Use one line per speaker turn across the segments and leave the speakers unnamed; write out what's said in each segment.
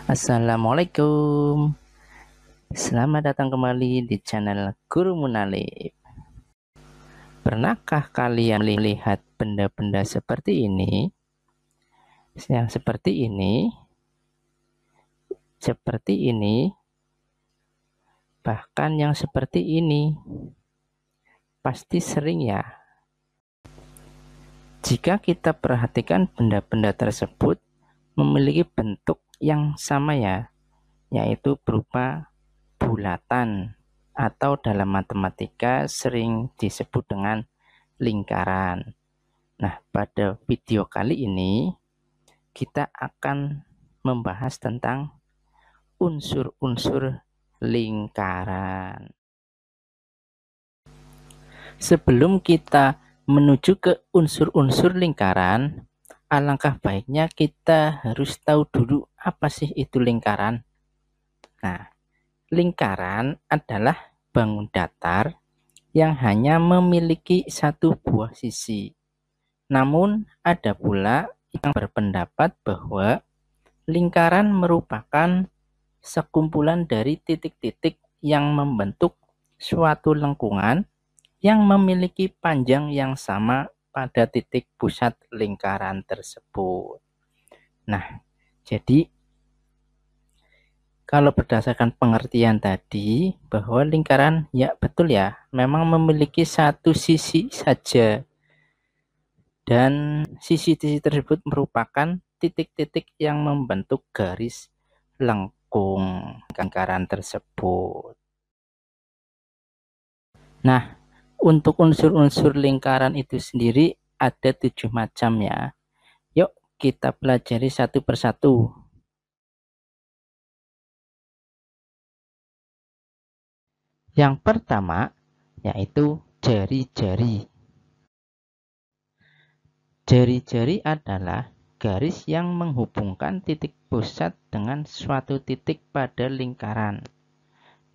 Assalamualaikum. Selamat datang kembali di channel Guru Munalib. Pernahkah kalian melihat benda-benda seperti ini? Yang seperti ini, bahkan yang seperti ini. Pasti sering ya. Jika kita perhatikan benda-benda tersebut memiliki bentuk yang sama ya, yaitu berupa bulatan atau dalam matematika sering disebut dengan lingkaran. Nah, pada video kali ini kita akan membahas tentang unsur-unsur lingkaran. Sebelum kita menuju ke unsur-unsur lingkaran, alangkah baiknya kita harus tahu dulu apa sih itu lingkaran. Nah, lingkaran adalah bangun datar yang hanya memiliki satu buah sisi. Namun, ada pula yang berpendapat bahwa lingkaran merupakan sekumpulan dari titik-titik yang membentuk suatu lengkungan yang memiliki panjang yang sama pada titik pusat lingkaran tersebut. Nah, jadi kalau berdasarkan pengertian tadi bahwa lingkaran ya betul ya, memang memiliki satu sisi saja. Dan sisi-sisi tersebut merupakan titik-titik yang membentuk garis lengkung lingkaran tersebut. Nah, untuk unsur-unsur lingkaran itu sendiri ada 7 macam ya. Yuk kita pelajari satu persatu. Yang pertama yaitu jari-jari. Jari-jari adalah garis yang menghubungkan titik pusat dengan suatu titik pada lingkaran.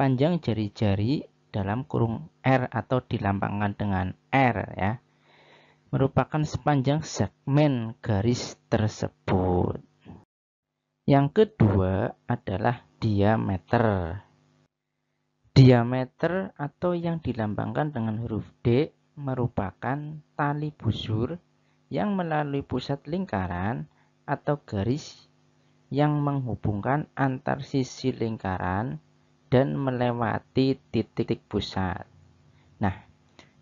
Panjang jari-jari dalam kurung R atau dilambangkan dengan R ya, merupakan sepanjang segmen garis tersebut. Yang kedua adalah diameter. Diameter atau yang dilambangkan dengan huruf D merupakan tali busur yang melalui pusat lingkaran atau garis yang menghubungkan antar sisi lingkaran dan melewati titik pusat. Nah,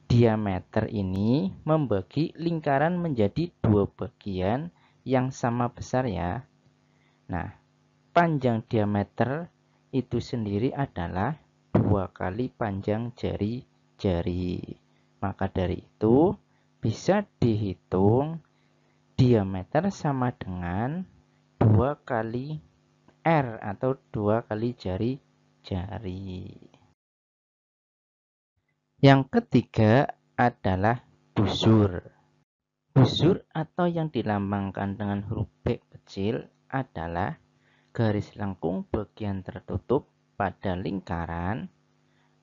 diameter ini membagi lingkaran menjadi dua bagian yang sama besar ya. Nah, panjang diameter itu sendiri adalah 2 kali panjang jari-jari. Maka dari itu bisa dihitung diameter sama dengan 2 kali R atau 2 kali jari-jari. Yang ketiga adalah busur. Busur atau yang dilambangkan dengan huruf B kecil adalah garis lengkung bagian tertutup pada lingkaran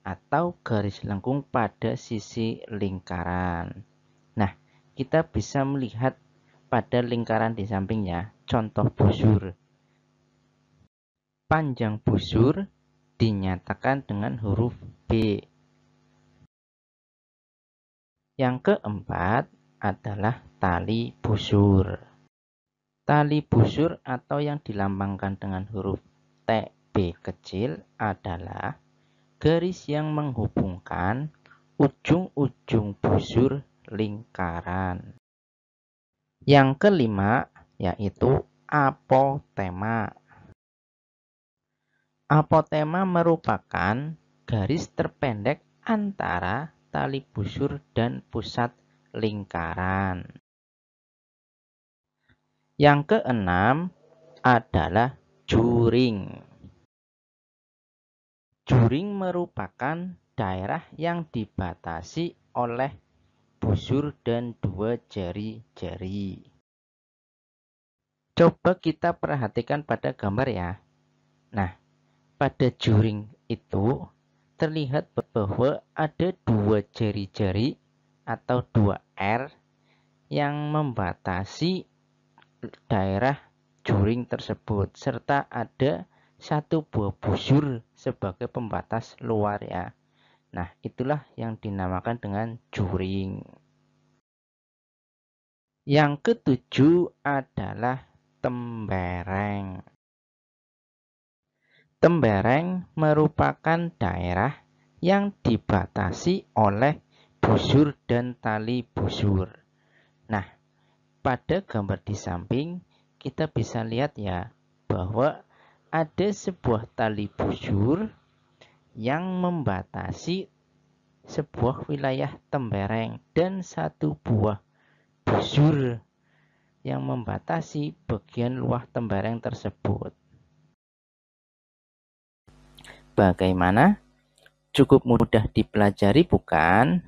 atau garis lengkung pada sisi lingkaran. Nah, kita bisa melihat pada lingkaran di sampingnya contoh busur. Panjang busur dinyatakan dengan huruf B. Yang keempat adalah tali busur. Tali busur atau yang dilambangkan dengan huruf TB kecil adalah garis yang menghubungkan ujung-ujung busur lingkaran. Yang kelima yaitu apotema. Apotema merupakan garis terpendek antara tali busur dan pusat lingkaran. Yang keenam adalah juring. Juring merupakan daerah yang dibatasi oleh busur dan 2 jari-jari. Coba kita perhatikan pada gambar ya. Nah, pada juring itu terlihat bahwa ada 2 jari-jari atau 2 R yang membatasi daerah juring tersebut, serta ada satu buah busur sebagai pembatas luar ya. Nah, itulah yang dinamakan dengan juring. Yang ketujuh adalah tembereng. Tembereng merupakan daerah yang dibatasi oleh busur dan tali busur. Nah, pada gambar di samping kita bisa lihat ya bahwa ada sebuah tali busur yang membatasi sebuah wilayah tembereng dan satu buah busur yang membatasi bagian luar tembereng tersebut. Bagaimana? Cukup mudah dipelajari bukan?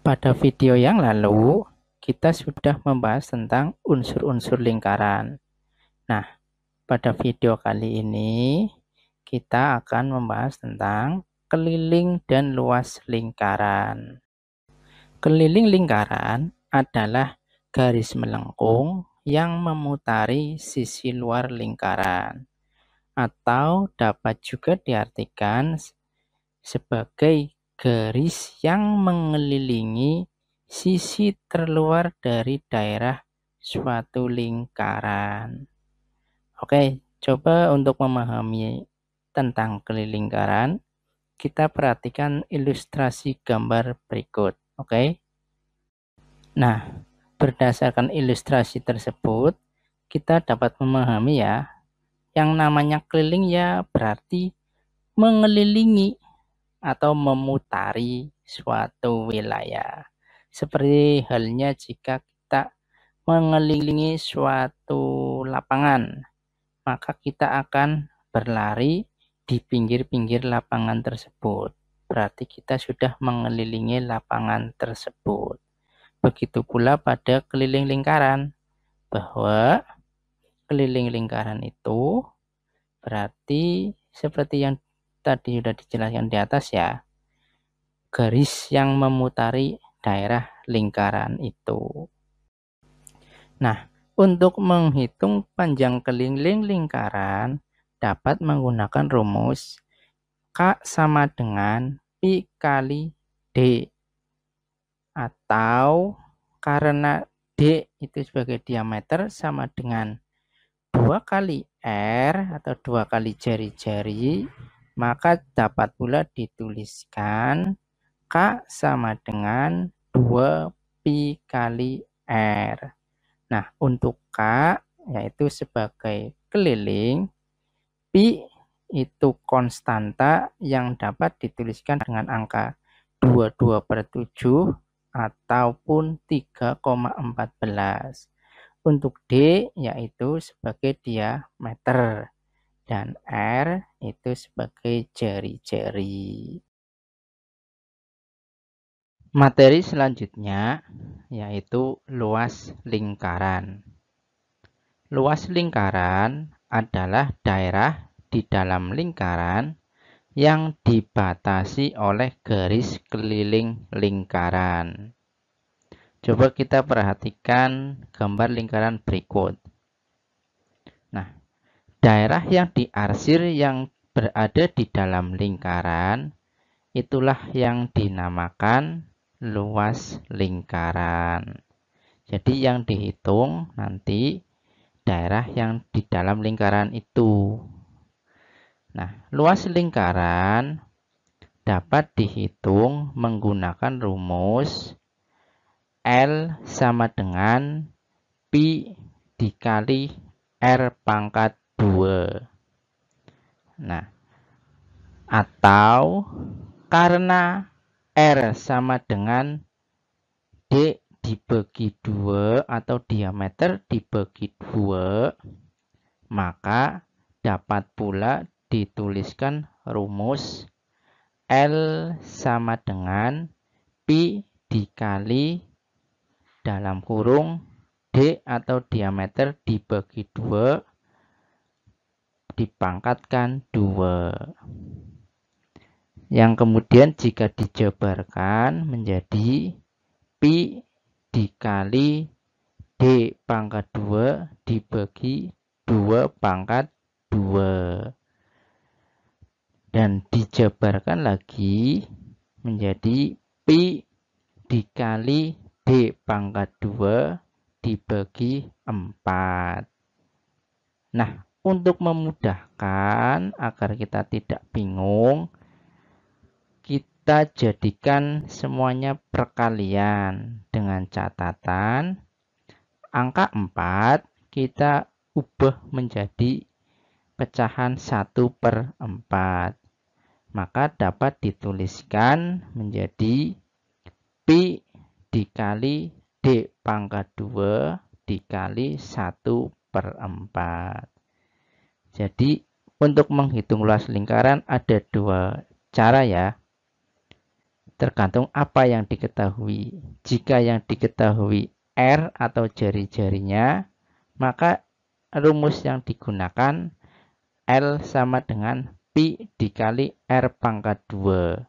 Pada video yang lalu, kita sudah membahas tentang unsur-unsur lingkaran. Nah, pada video kali ini, kita akan membahas tentang keliling dan luas lingkaran. Keliling lingkaran adalah garis melengkung yang memutari sisi luar lingkaran, atau dapat juga diartikan sebagai garis yang mengelilingi sisi terluar dari daerah suatu lingkaran. Oke, coba untuk memahami tentang keliling lingkaran, kita perhatikan ilustrasi gambar berikut. Oke. Nah, berdasarkan ilustrasi tersebut, kita dapat memahami ya, yang namanya keliling ya berarti mengelilingi atau memutari suatu wilayah. Seperti halnya jika kita mengelilingi suatu lapangan, maka kita akan berlari di pinggir-pinggir lapangan tersebut. Berarti kita sudah mengelilingi lapangan tersebut. Begitu pula pada keliling lingkaran, bahwa keliling lingkaran itu berarti seperti yang tadi sudah dijelaskan di atas ya, garis yang memutari daerah lingkaran itu. Nah, untuk menghitung panjang keliling lingkaran dapat menggunakan rumus K sama dengan Pi kali D, atau karena D itu sebagai diameter sama dengan 2 kali R atau 2 kali jari-jari, maka dapat pula dituliskan K sama dengan 2 Pi kali R. Nah, untuk K yaitu sebagai keliling, Pi itu konstanta yang dapat dituliskan dengan angka 22/7 ataupun 3,14. Untuk D yaitu sebagai diameter dan R itu sebagai jari-jari. Materi selanjutnya yaitu luas lingkaran. Luas lingkaran adalah daerah di dalam lingkaran yang dibatasi oleh garis keliling lingkaran. Coba kita perhatikan gambar lingkaran berikut. Nah, daerah yang diarsir yang berada di dalam lingkaran itulah yang dinamakan luas lingkaran. Jadi yang dihitung nanti daerah yang di dalam lingkaran itu. Nah, luas lingkaran dapat dihitung menggunakan rumus L sama dengan Pi dikali R pangkat 2. Nah, atau karena R sama dengan D dibagi 2 atau diameter dibagi 2, maka dapat pula dituliskan rumus L sama dengan Pi dikali dalam kurung D atau diameter dibagi 2 dipangkatkan 2. Yang kemudian jika dijabarkan menjadi Pi dikali D pangkat 2 dibagi 2 pangkat 2. Dan dijabarkan lagi menjadi Pi dikali D pangkat 2 dibagi 4. Nah, untuk memudahkan agar kita tidak bingung, kita jadikan semuanya perkalian dengan catatan angka 4 kita ubah menjadi pecahan 1/4. Maka dapat dituliskan menjadi Pi dikali D pangkat 2 dikali 1/4. Jadi untuk menghitung luas lingkaran ada dua cara ya. Tergantung apa yang diketahui. Jika yang diketahui R atau jari-jarinya, maka rumus yang digunakan L sama dengan Pi dikali R pangkat 2.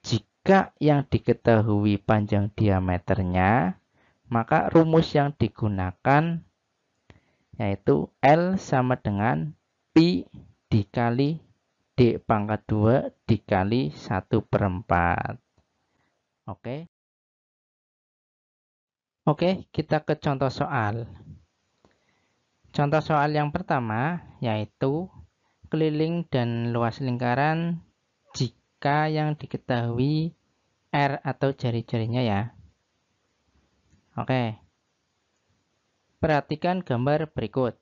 Jika yang diketahui panjang diameternya, maka rumus yang digunakan yaitu L sama dengan Pi dikali D pangkat 2 dikali 1/4. Oke. Oke, kita ke contoh soal. Contoh soal yang pertama yaitu keliling dan luas lingkaran jika yang diketahui R atau jari-jarinya ya. Oke. Perhatikan gambar berikut.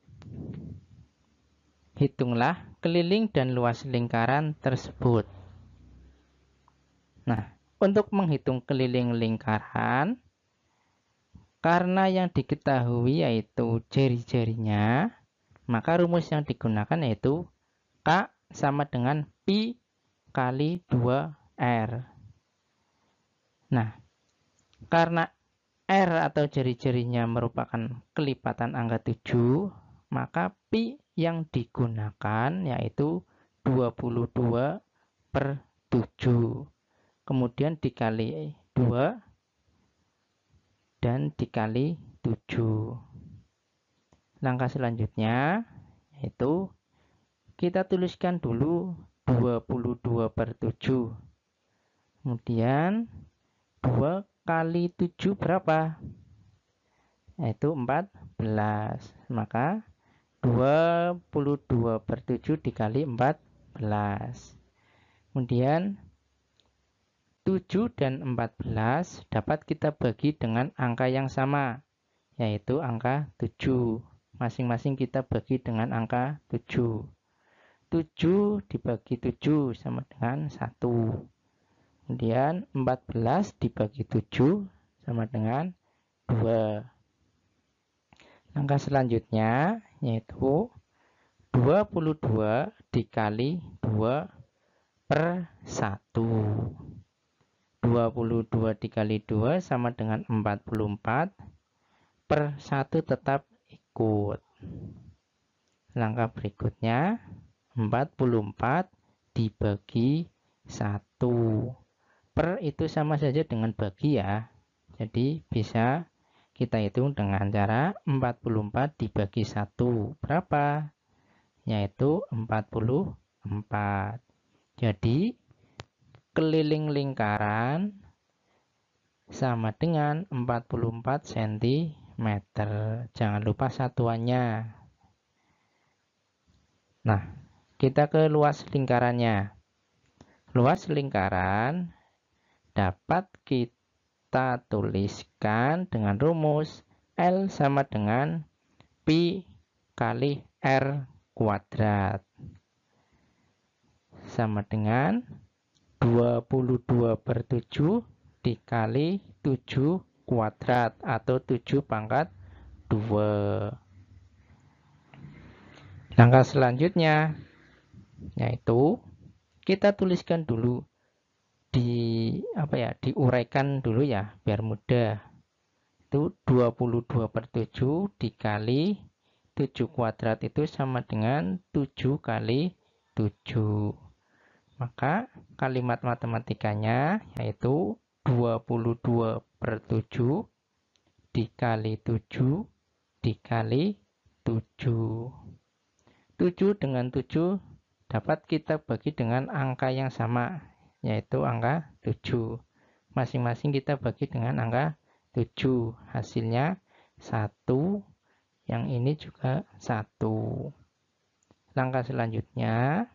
Hitunglah keliling dan luas lingkaran tersebut. Nah, untuk menghitung keliling lingkaran, karena yang diketahui yaitu jari-jarinya, maka rumus yang digunakan yaitu K sama dengan Pi kali 2R. Nah, karena R atau jari-jarinya merupakan kelipatan angka 7, maka Pi yang digunakan yaitu 22/7. Kemudian dikali 2 dan dikali 7. Langkah selanjutnya yaitu kita tuliskan dulu 22/7. Kemudian 2 kali 7 berapa? Yaitu 14. Maka 22/7 dikali 14. Kemudian 7 dan 14 dapat kita bagi dengan angka yang sama, yaitu angka 7. Masing-masing kita bagi dengan angka 7. 7 dibagi 7 sama dengan 1. Kemudian 14 dibagi 7 sama dengan 2. Langkah selanjutnya yaitu 22 dikali 2/1. 22 dikali 2 sama dengan 44/1 tetap ikut. Langkah berikutnya 44 dibagi 1. Per itu sama saja dengan bagi ya. Jadi bisa kita hitung dengan cara 44 dibagi 1. Berapa? Yaitu 44. Jadi keliling lingkaran sama dengan 44 cm. Jangan lupa satuannya. Nah, kita ke luas lingkarannya. Luas lingkaran dapat kita tuliskan dengan rumus L sama dengan Pi kali R kuadrat. Sama dengan 22/7 dikali 7 kuadrat atau 7 pangkat 2. Langkah selanjutnya yaitu kita tuliskan dulu diuraikan dulu ya biar mudah. Itu 22/7 dikali 7 kuadrat itu sama dengan 7 kali 7. Maka kalimat matematikanya yaitu 22/7 dikali 7 dikali 7. 7 dengan 7 dapat kita bagi dengan angka yang sama, yaitu angka 7. Masing-masing kita bagi dengan angka 7. Hasilnya 1, yang ini juga 1. Langkah selanjutnya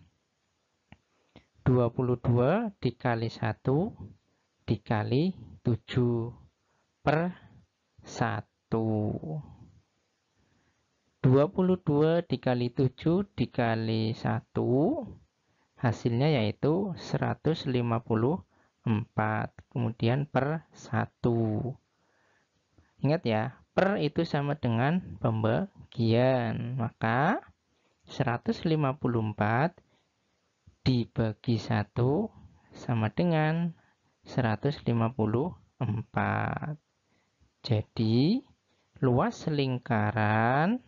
22 dikali 1 dikali 7 per 1. 22 dikali 7 dikali 1, hasilnya yaitu 154, kemudian per 1. Ingat ya, per itu sama dengan pembagian, maka 154 dibagi 1 sama dengan 154. Jadi luas lingkaran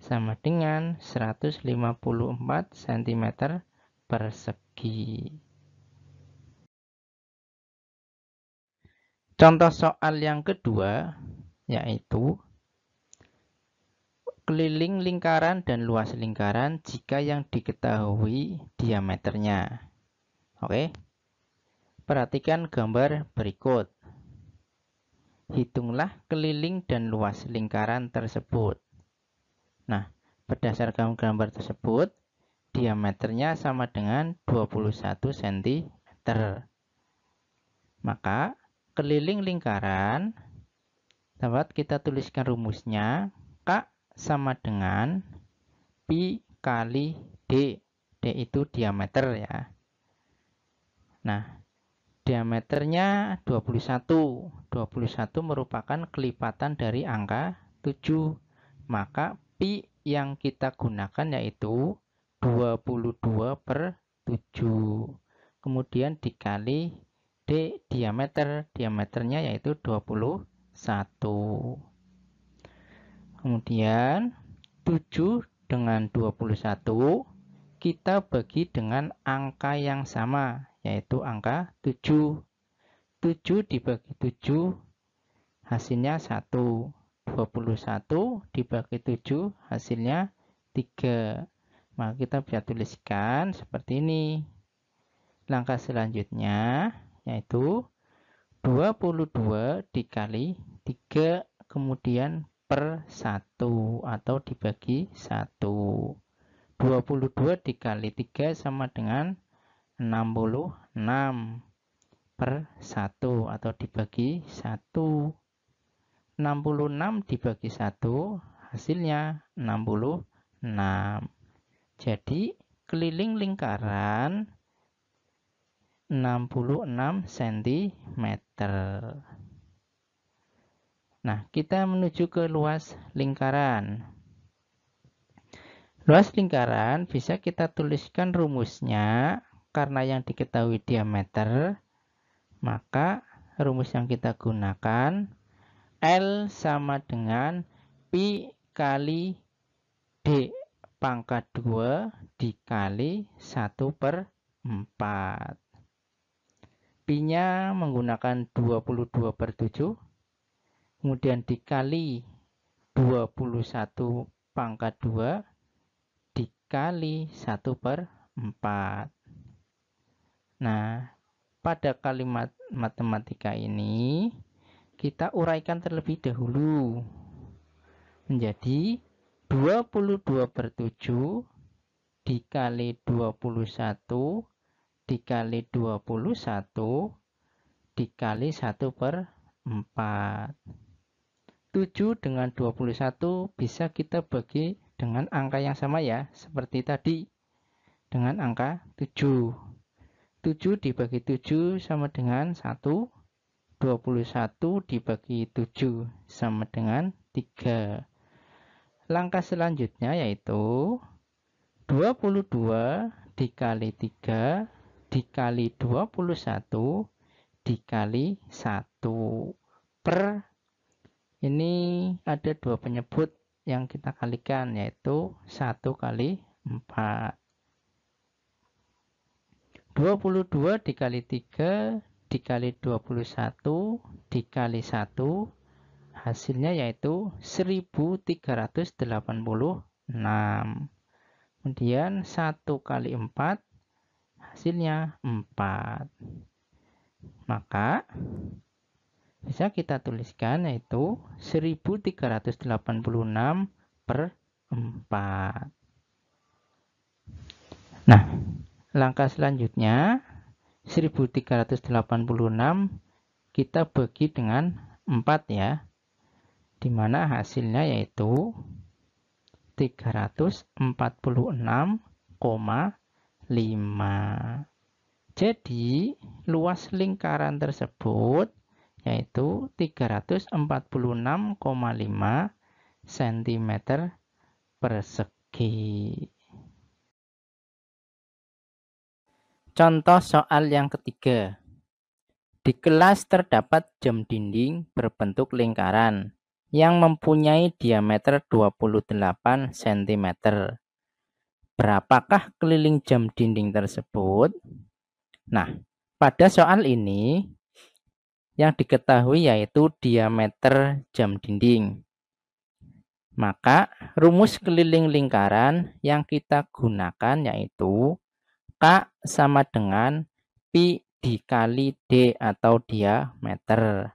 sama dengan 154 cm persegi. Contoh soal yang kedua yaitu keliling lingkaran dan luas lingkaran jika yang diketahui diameternya. Oke. Perhatikan gambar berikut. Hitunglah keliling dan luas lingkaran tersebut. Nah, berdasarkan gambar tersebut, diameternya sama dengan 21 cm. Maka, keliling lingkaran dapat kita tuliskan rumusnya. K sama dengan pi kali D. D itu diameter ya. Nah, diameternya 21. 21 merupakan kelipatan dari angka 7. Maka pi yang kita gunakan yaitu 22 per 7. Kemudian dikali D diameter. Diameternya yaitu 21. Kemudian 7 dengan 21 kita bagi dengan angka yang sama, yaitu angka 7. 7 dibagi 7 hasilnya 1. 21 dibagi 7 hasilnya 3. Maka kita bisa tuliskan seperti ini. Langkah selanjutnya yaitu 22 dikali 3 kemudian per 1 atau dibagi 1. 22 dikali 3 sama dengan 66 per 1 atau dibagi 1. 66 dibagi 1 hasilnya 66. Jadi keliling lingkaran 66 cm. Nah, kita menuju ke luas lingkaran. Luas lingkaran bisa kita tuliskan rumusnya. Karena yang diketahui diameter, maka rumus yang kita gunakan L sama dengan pi kali D pangkat 2 dikali 1 per 4. Pi-nya menggunakan 22 per 7. Kemudian dikali 21 pangkat 2 dikali 1 per 4. Nah, pada kalimat matematika ini kita uraikan terlebih dahulu menjadi 22 per 7 dikali 21 dikali 21 dikali 1 per 4. 7 dengan 21 bisa kita bagi dengan angka yang sama ya, seperti tadi dengan angka 7. 7 dibagi 7 sama dengan 1. 21 dibagi 7 sama dengan 3. Langkah selanjutnya yaitu 22 dikali 3 dikali 21 dikali 1 per, ini ada dua penyebut yang kita kalikan yaitu 1 kali 4. 22 dikali 3 dikali 21 dikali 1 Hasilnya yaitu 1386. Kemudian 1 kali 4 hasilnya 4. Maka bisa kita tuliskan yaitu 1386 per 4. Nah, langkah selanjutnya 1386 kita bagi dengan 4 ya, dimana hasilnya yaitu 346,5. Jadi luas lingkaran tersebut yaitu 346,5 cm persegi. Contoh soal yang ketiga. Di kelas terdapat jam dinding berbentuk lingkaran yang mempunyai diameter 28 cm. Berapakah keliling jam dinding tersebut? Nah, pada soal ini yang diketahui yaitu diameter jam dinding. Maka rumus keliling lingkaran yang kita gunakan yaitu K sama dengan Pi dikali D atau diameter.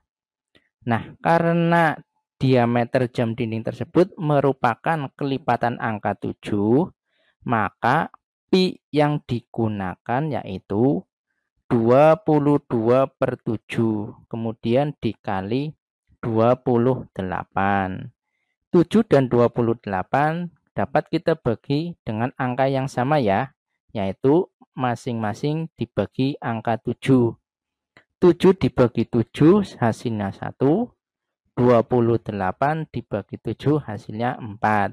Nah, karena diameter jam dinding tersebut merupakan kelipatan angka 7, maka Pi yang digunakan yaitu 22/7, kemudian dikali 28. 7 dan 28 dapat kita bagi dengan angka yang sama ya, yaitu masing-masing dibagi angka 7. 7 dibagi 7 hasilnya 1, 28 dibagi 7 hasilnya 4.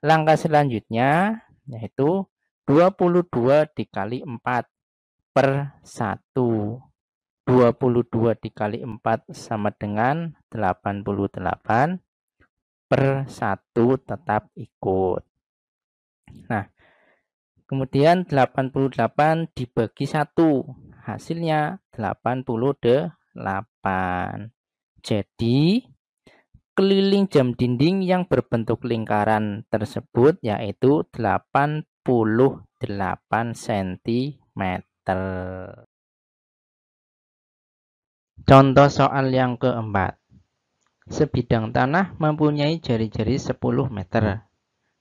Langkah selanjutnya yaitu 22 dikali 4 per 1. 22 dikali 4 sama dengan 88 per 1 tetap ikut. Nah, kemudian 88 dibagi 1 hasilnya 88. Jadi keliling jam dinding yang berbentuk lingkaran tersebut yaitu 88 cm. Contoh soal yang keempat. Sebidang tanah mempunyai jari-jari 10 meter.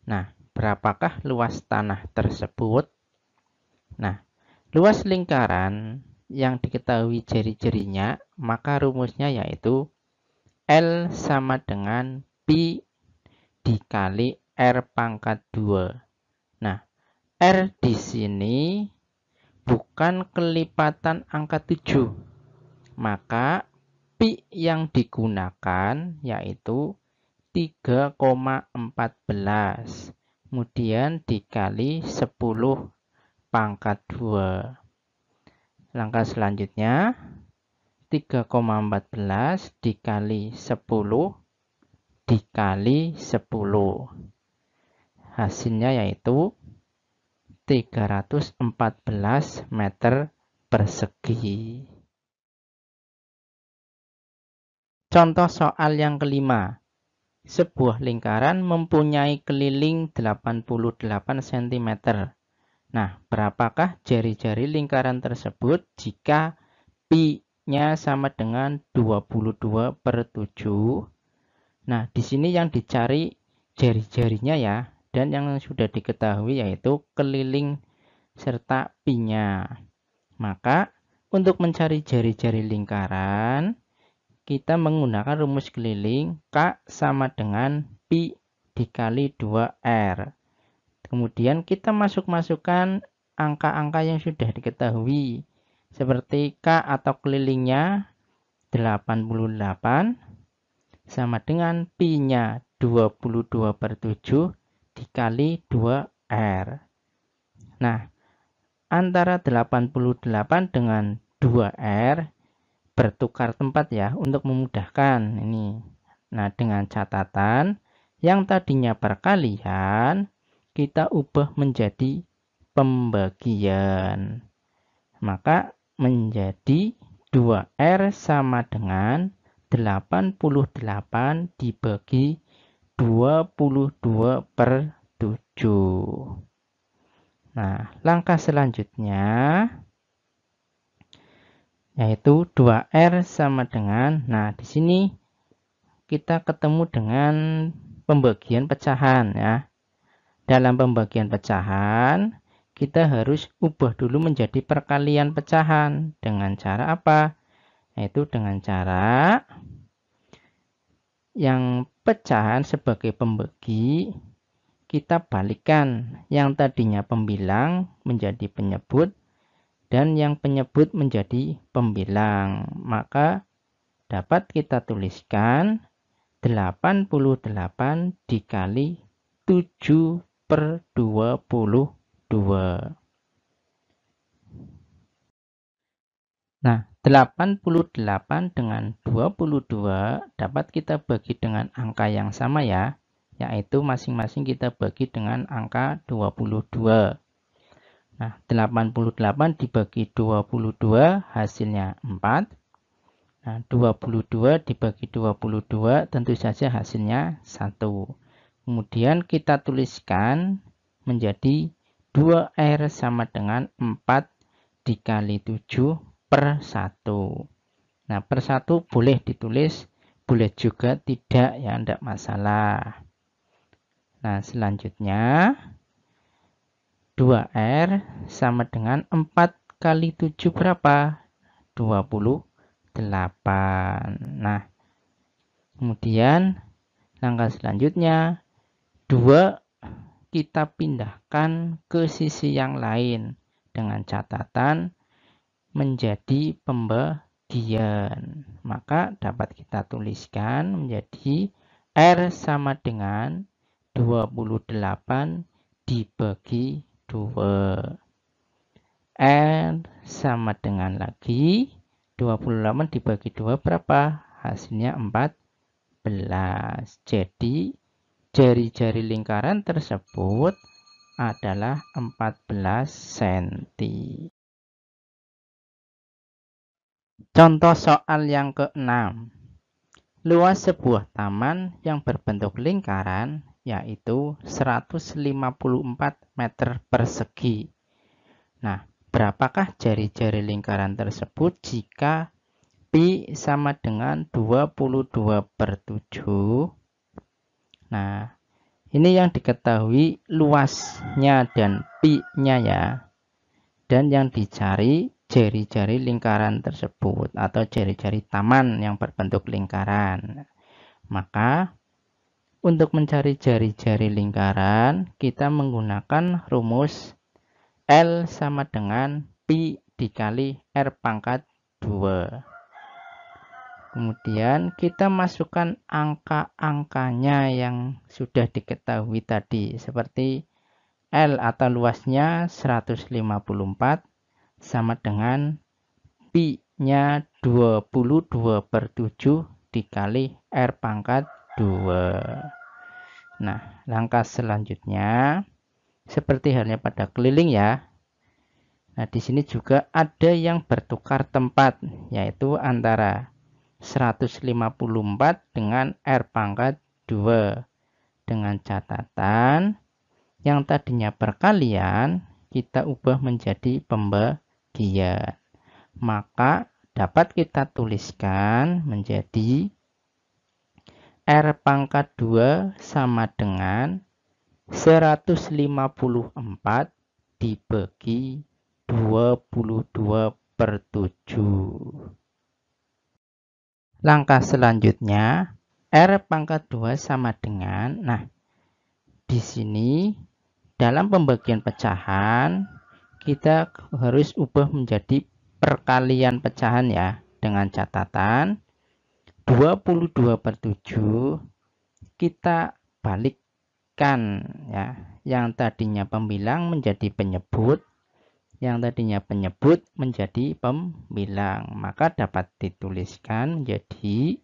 Nah, berapakah luas tanah tersebut? Nah, luas lingkaran yang diketahui jari-jarinya, maka rumusnya yaitu L sama dengan Pi dikali R pangkat 2. Nah, R di sini bukan kelipatan angka 7. Maka Pi yang digunakan yaitu 3,14. Kemudian dikali 10 pangkat 2. Langkah selanjutnya 3,14 dikali 10 dikali 10. Hasilnya yaitu 314 meter persegi. Contoh soal yang kelima. Sebuah lingkaran mempunyai keliling 88 cm. Nah, berapakah jari-jari lingkaran tersebut jika Pi-nya sama dengan 22/7? Nah, di sini yang dicari jari-jarinya ya, dan yang sudah diketahui yaitu keliling serta Pi-nya. Maka, untuk mencari jari-jari lingkaran, kita menggunakan rumus keliling K sama dengan Pi dikali 2R. Kemudian kita masukkan angka-angka yang sudah diketahui. Seperti K atau kelilingnya 88 sama dengan Pi-nya 22/7 dikali 2R. Nah, antara 88 dengan 2R bertukar tempat ya untuk memudahkan ini. Nah, dengan catatan yang tadinya perkalian kita ubah menjadi pembagian. Maka menjadi 2R sama dengan 88 dibagi 22/7. Nah, langkah selanjutnya yaitu 2R sama dengan, nah di sini kita ketemu dengan pembagian pecahan ya. Dalam pembagian pecahan, kita harus ubah dulu menjadi perkalian pecahan. Dengan cara apa? Yaitu dengan cara yang pecahan sebagai pembagi, kita balikan yang tadinya pembilang menjadi penyebut dan yang penyebut menjadi pembilang. Maka dapat kita tuliskan 88 dikali 7/22. Nah, 88 dengan 22 dapat kita bagi dengan angka yang sama ya, yaitu masing-masing kita bagi dengan angka 22. Nah, 88 dibagi 22 hasilnya 4. Nah, 22 dibagi 22 tentu saja hasilnya 1. Kemudian kita tuliskan menjadi 2R sama dengan 4 dikali 7/1. Nah, per 1 boleh ditulis, boleh juga tidak ya, tidak masalah. Nah, selanjutnya 2R sama dengan 4 kali 7 berapa? 28. Nah, kemudian langkah selanjutnya 2 kita pindahkan ke sisi yang lain dengan catatan menjadi pembagian. Maka dapat kita tuliskan menjadi R sama dengan 28 dibagi 2. R sama dengan lagi 28 dibagi 2 berapa? Hasilnya 14. Jadi jari-jari lingkaran tersebut adalah 14 cm. Contoh soal yang ke-6. Luas sebuah taman yang berbentuk lingkaran yaitu 154 meter persegi. Nah, berapakah jari-jari lingkaran tersebut jika pi sama dengan 22/7? Nah, ini yang diketahui luasnya dan pi-nya ya. Dan yang dicari jari-jari lingkaran tersebut atau jari-jari taman yang berbentuk lingkaran. Maka untuk mencari jari-jari lingkaran, kita menggunakan rumus L sama dengan pi dikali R pangkat 2. Kemudian kita masukkan angka-angkanya yang sudah diketahui tadi. Seperti L atau luasnya 154 sama dengan pi-nya 22/7 dikali R pangkat 2. Nah, langkah selanjutnya seperti halnya pada keliling ya. Nah, di sini juga ada yang bertukar tempat, yaitu antara 154 dengan R pangkat 2. Dengan catatan yang tadinya perkalian kita ubah menjadi pembagian. Maka dapat kita tuliskan menjadi R pangkat 2 sama dengan 154 dibagi 22/7. Langkah selanjutnya R pangkat 2 sama dengan, nah di sini dalam pembagian pecahan kita harus ubah menjadi perkalian pecahan ya, dengan catatan 22/7 kita balikkan ya, yang tadinya pembilang menjadi penyebut, yang tadinya penyebut menjadi pembilang. Maka dapat dituliskan menjadi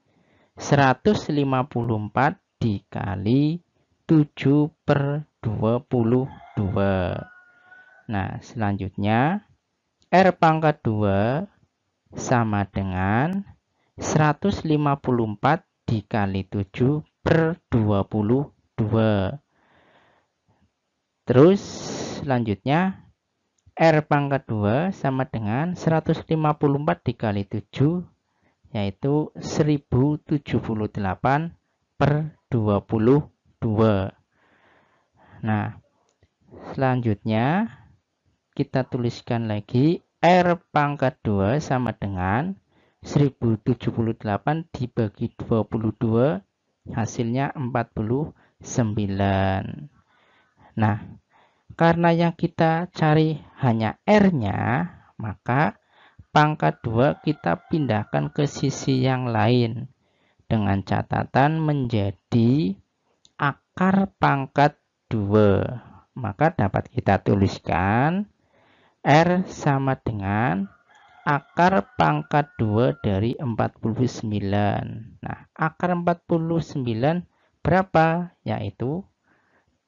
154 dikali 7/22. Nah, selanjutnya R pangkat 2 sama dengan 154 dikali 7 per 22. Terus selanjutnya R pangkat 2 sama dengan 154 dikali 7, yaitu 1078 per 22. Nah, selanjutnya kita tuliskan lagi R pangkat 2 sama dengan 1078 dibagi 22, hasilnya 49. Nah, karena yang kita cari hanya R-nya, maka pangkat 2 kita pindahkan ke sisi yang lain dengan catatan menjadi akar pangkat 2. Maka dapat kita tuliskan R sama dengan akar pangkat 2 dari 49. Nah, akar 49 berapa? Yaitu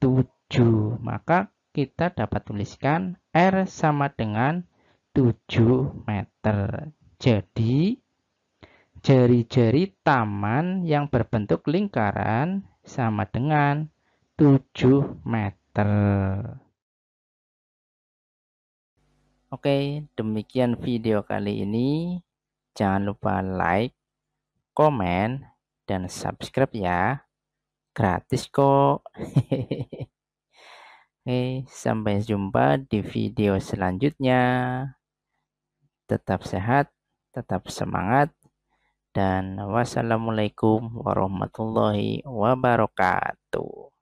7. Maka kita dapat tuliskan R sama dengan 7 meter. Jadi, jari-jari taman yang berbentuk lingkaran sama dengan 7 meter. Oke, demikian video kali ini. Jangan lupa like, komen, dan subscribe ya. Gratis kok. Oke, sampai jumpa di video selanjutnya. Tetap sehat, tetap semangat, dan wassalamualaikum warahmatullahi wabarakatuh.